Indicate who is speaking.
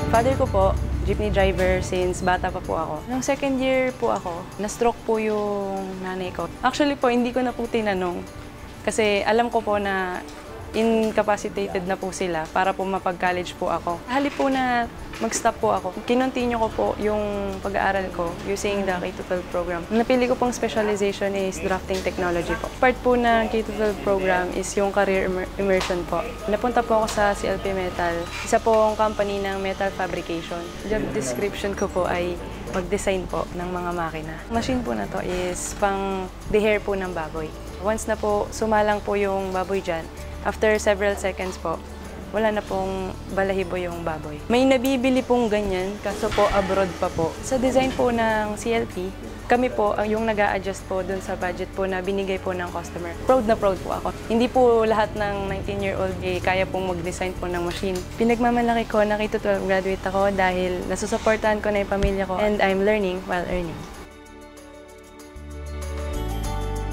Speaker 1: Father ko po, jeepney driver since bata pa po ako. Nung second year po ako, na-stroke po yung nanay ko. Actually po, hindi ko na po tinanong kasi alam ko po na incapacitated na po sila para po mapag-college po ako. Halip po na mag-stop po ako. Kinontinue ko po yung pag-aaral ko using the K-12 program. Napili ko pong specialization is drafting technology po. Part po ng K-12 program is yung career immersion po. Napunta po ako sa CLP Metal, isa pong company ng metal fabrication. Job description ko po ay mag-design po ng mga makina. Machine po na to is pang dehair po ng baboy. Once na po sumalang po yung baboy dyan, after several seconds po, wala na pong balahibo yung baboy. May nabibili pong ganyan, kaso po abroad pa po. Sa design po ng CLP, kami po yung nag-a-adjust po dun sa budget po na binigay po ng customer. Proud na proud po ako. Hindi po lahat ng 19-year-old kaya pong mag-design po ng machine. Pinagmamalaki ko na K-12 graduate ako dahil nasusuportahan ko na yung pamilya ko and I'm learning while earning.